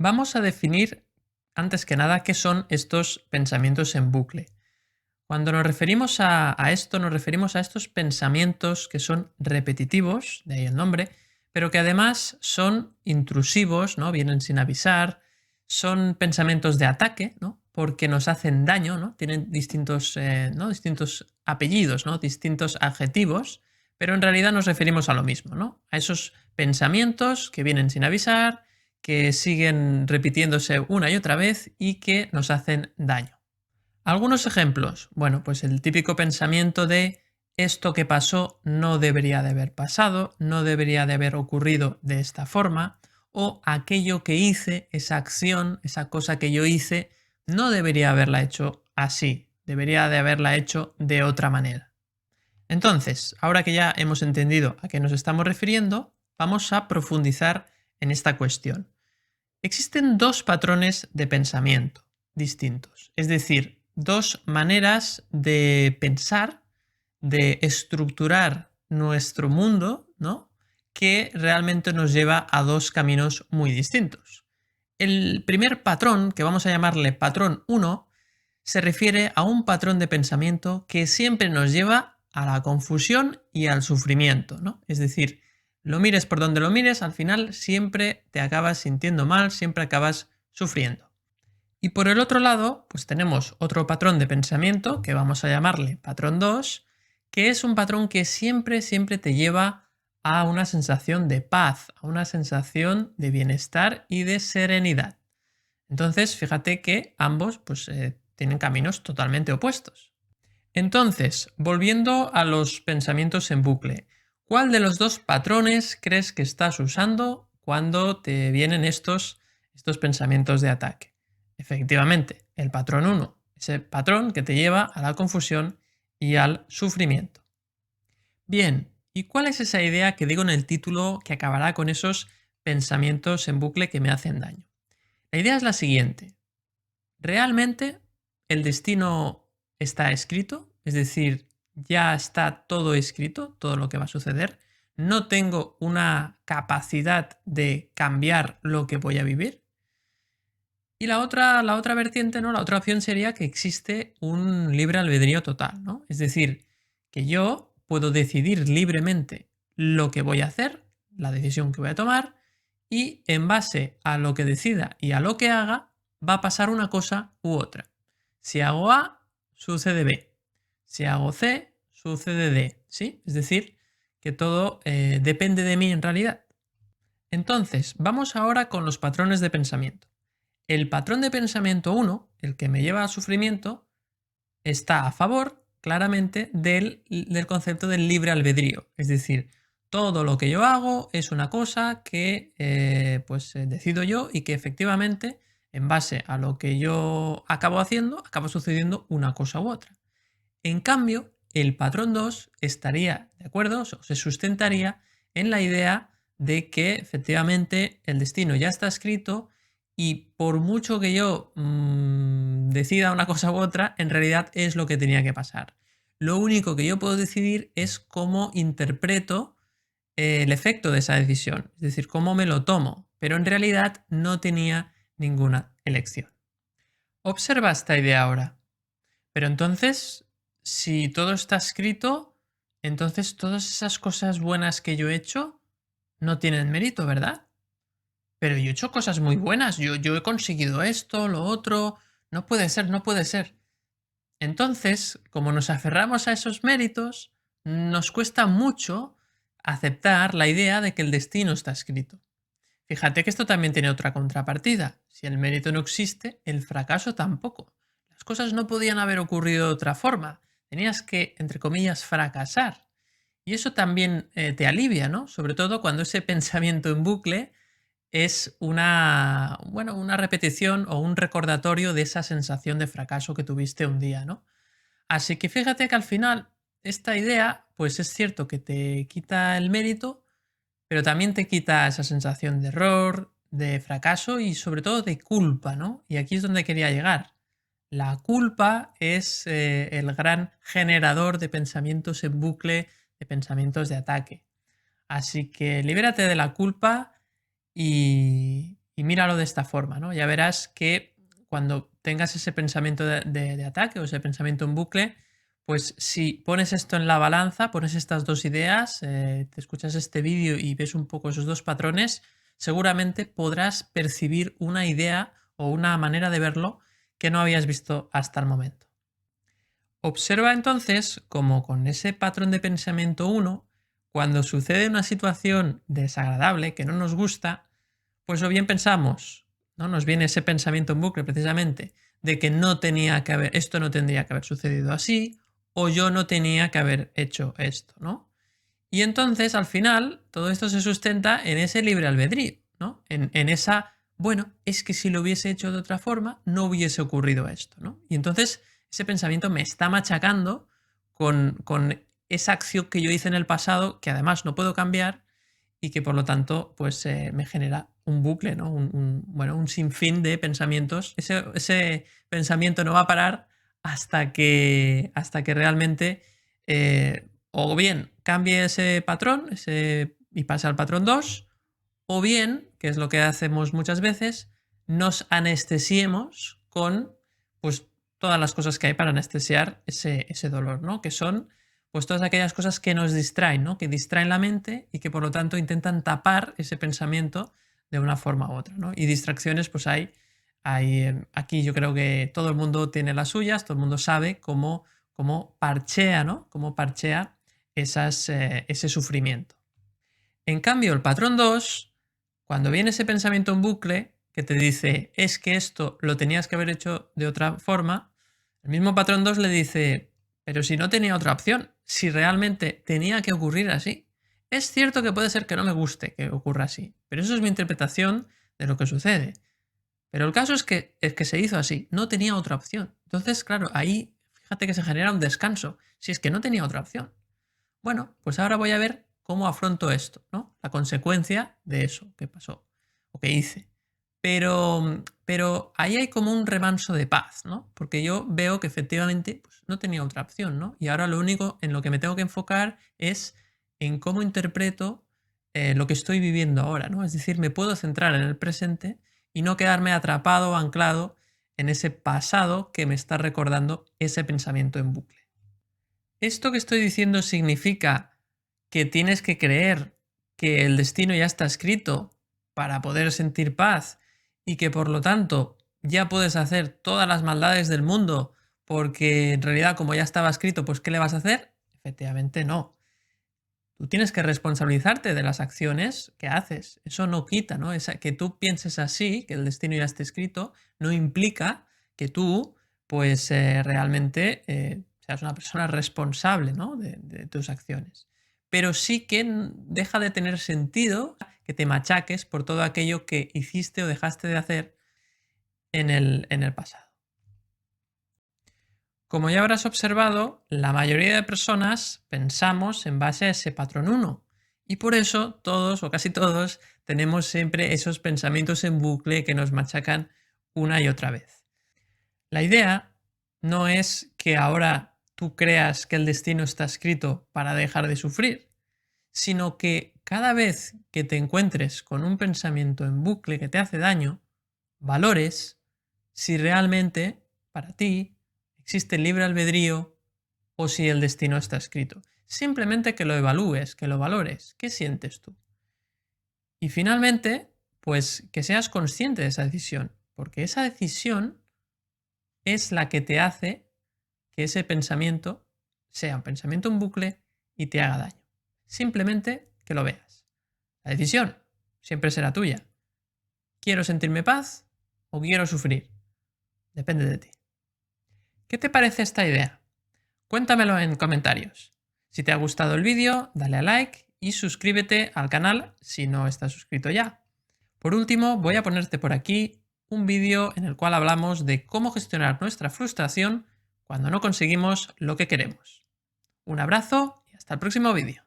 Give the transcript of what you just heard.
Vamos a definir, antes que nada, qué son estos pensamientos en bucle. Cuando nos referimos a esto, nos referimos a estos pensamientos que son repetitivos, de ahí el nombre, pero que además son intrusivos, ¿no? Vienen sin avisar, son pensamientos de ataque, ¿no? Porque nos hacen daño, ¿no? Tienen distintos apellidos, ¿no? Distintos adjetivos, pero en realidad nos referimos a lo mismo, ¿no? A esos pensamientos que vienen sin avisar, que siguen repitiéndose una y otra vez y que nos hacen daño. Algunos ejemplos. Bueno, pues el típico pensamiento de esto que pasó no debería de haber pasado, no debería de haber ocurrido de esta forma, o aquello que hice, esa acción, esa cosa que yo hice, no debería haberla hecho así, debería de haberla hecho de otra manera. Entonces, ahora que ya hemos entendido a qué nos estamos refiriendo, vamos a profundizar en esta cuestión. Existen dos patrones de pensamiento distintos, es decir, dos maneras de pensar, de estructurar nuestro mundo, ¿no? Que realmente nos lleva a dos caminos muy distintos. El primer patrón, que vamos a llamarle patrón 1, se refiere a un patrón de pensamiento que siempre nos lleva a la confusión y al sufrimiento, ¿no? Es decir, lo mires por donde lo mires, al final siempre te acabas sintiendo mal, siempre acabas sufriendo. Y por el otro lado, pues tenemos otro patrón de pensamiento que vamos a llamarle patrón 2, que es un patrón que siempre te lleva a una sensación de paz, a una sensación de bienestar y de serenidad. Entonces, fíjate que ambos pues, tienen caminos totalmente opuestos. Entonces, volviendo a los pensamientos en bucle, ¿cuál de los dos patrones crees que estás usando cuando te vienen estos pensamientos de ataque? Efectivamente, el patrón 1, ese patrón que te lleva a la confusión y al sufrimiento. Bien, ¿y cuál es esa idea que digo en el título que acabará con esos pensamientos en bucle que me hacen daño? La idea es la siguiente. ¿Realmente el destino está escrito? Es decir, ya está todo escrito, todo lo que va a suceder. No tengo una capacidad de cambiar lo que voy a vivir. Y la otra vertiente, ¿no? La otra opción sería que existe un libre albedrío total, ¿no? Es decir, que yo puedo decidir libremente lo que voy a hacer, la decisión que voy a tomar, y en base a lo que decida y a lo que haga, va a pasar una cosa u otra. Si hago A, sucede B. Si hago C, sucede D. ¿Sí? Es decir, que todo depende de mí en realidad. Entonces, vamos ahora con los patrones de pensamiento. El patrón de pensamiento 1, el que me lleva al sufrimiento, está a favor, claramente, del concepto del libre albedrío. Es decir, todo lo que yo hago es una cosa que decido yo y que efectivamente, en base a lo que yo acabo haciendo, acaba sucediendo una cosa u otra. En cambio, el patrón 2 estaría de acuerdo, o se sustentaría en la idea de que efectivamente el destino ya está escrito y por mucho que yo decida una cosa u otra, en realidad es lo que tenía que pasar. Lo único que yo puedo decidir es cómo interpreto el efecto de esa decisión, es decir, cómo me lo tomo, pero en realidad no tenía ninguna elección. Observa esta idea ahora. Pero entonces, si todo está escrito, entonces todas esas cosas buenas que yo he hecho no tienen mérito, ¿verdad? Pero yo he hecho cosas muy buenas, yo he conseguido esto, lo otro, no puede ser, no puede ser. Entonces, como nos aferramos a esos méritos, nos cuesta mucho aceptar la idea de que el destino está escrito. Fíjate que esto también tiene otra contrapartida. Si el mérito no existe, el fracaso tampoco. Las cosas no podían haber ocurrido de otra forma. Tenías que, entre comillas, fracasar. Y eso también te alivia, ¿no? Sobre todo cuando ese pensamiento en bucle es una repetición o un recordatorio de esa sensación de fracaso que tuviste un día, ¿no? Así que fíjate que al final esta idea, pues es cierto que te quita el mérito, pero también te quita esa sensación de error, de fracaso y sobre todo de culpa, ¿no? Y aquí es donde quería llegar. La culpa es el gran generador de pensamientos en bucle, de pensamientos de ataque. Así que libérate de la culpa y Y míralo de esta forma, ¿no? Ya verás que cuando tengas ese pensamiento de ataque o ese pensamiento en bucle, pues si pones esto en la balanza, pones estas dos ideas, te escuchas este vídeo y ves un poco esos dos patrones, seguramente podrás percibir una idea o una manera de verlo que no habías visto hasta el momento. Observa entonces cómo con ese patrón de pensamiento 1, cuando sucede una situación desagradable que no nos gusta, pues o bien pensamos, ¿no? Nos viene ese pensamiento en bucle precisamente de que esto no tendría que haber sucedido así, o yo no tenía que haber hecho esto, ¿no? Y entonces, al final, todo esto se sustenta en ese libre albedrío, ¿no? En esa, bueno, es que si lo hubiese hecho de otra forma, no hubiese ocurrido esto, ¿no? Y entonces ese pensamiento me está machacando con esa acción que yo hice en el pasado, que además no puedo cambiar y que por lo tanto pues me genera un bucle, ¿no? Un sinfín de pensamientos. Ese pensamiento no va a parar hasta que realmente o bien cambie ese patrón y pase al patrón 2, o bien, que es lo que hacemos muchas veces, nos anestesiemos con pues, todas las cosas que hay para anestesiar ese dolor, ¿no? Que son pues todas aquellas cosas que nos distraen, ¿no? Que distraen la mente y que por lo tanto intentan tapar ese pensamiento de una forma u otra, ¿no? Y distracciones pues hay aquí yo creo que todo el mundo tiene las suyas, todo el mundo sabe cómo parchea, ¿no? Cómo parchea ese sufrimiento. En cambio, el patrón 2, cuando viene ese pensamiento en bucle que te dice, es que esto lo tenías que haber hecho de otra forma, el mismo patrón 2 le dice, pero si no tenía otra opción, si realmente tenía que ocurrir así. Es cierto que puede ser que no me guste que ocurra así, pero eso es mi interpretación de lo que sucede. Pero el caso es que se hizo así, no tenía otra opción. Entonces, claro, ahí fíjate que se genera un descanso, si es que no tenía otra opción. Bueno, pues ahora voy a ver cómo afronto esto, ¿no? La consecuencia de eso que pasó o que hice. Pero ahí hay como un remanso de paz, ¿no? Porque yo veo que efectivamente pues, no tenía otra opción, ¿no? Y ahora lo único en lo que me tengo que enfocar es en cómo interpreto lo que estoy viviendo ahora, ¿no? Es decir, me puedo centrar en el presente y no quedarme atrapado o anclado en ese pasado que me está recordando ese pensamiento en bucle. ¿Esto que estoy diciendo significa que tienes que creer que el destino ya está escrito para poder sentir paz y que por lo tanto ya puedes hacer todas las maldades del mundo porque en realidad como ya estaba escrito, pues ¿qué le vas a hacer? Efectivamente no. Tú tienes que responsabilizarte de las acciones que haces. Eso no quita, ¿no? Que tú pienses así, que el destino ya esté escrito, no implica que tú, pues realmente seas una persona responsable, ¿no? de tus acciones. Pero sí que deja de tener sentido que te machaques por todo aquello que hiciste o dejaste de hacer en el pasado. Como ya habrás observado, la mayoría de personas pensamos en base a ese patrón 1 y por eso todos o casi todos tenemos siempre esos pensamientos en bucle que nos machacan una y otra vez. La idea no es que ahora tú creas que el destino está escrito para dejar de sufrir, sino que cada vez que te encuentres con un pensamiento en bucle que te hace daño, valores si realmente para ti existe el libre albedrío o si el destino está escrito. Simplemente que lo evalúes, que lo valores. ¿Qué sientes tú? Y finalmente, pues que seas consciente de esa decisión, porque esa decisión es la que te hace que ese pensamiento sea un pensamiento en bucle y te haga daño. Simplemente que lo veas. La decisión siempre será tuya. ¿Quiero sentirme paz o quiero sufrir? Depende de ti. ¿Qué te parece esta idea? Cuéntamelo en comentarios. Si te ha gustado el vídeo, dale a like y suscríbete al canal si no estás suscrito ya. Por último, voy a ponerte por aquí un vídeo en el cual hablamos de cómo gestionar nuestra frustración cuando no conseguimos lo que queremos. Un abrazo y hasta el próximo vídeo.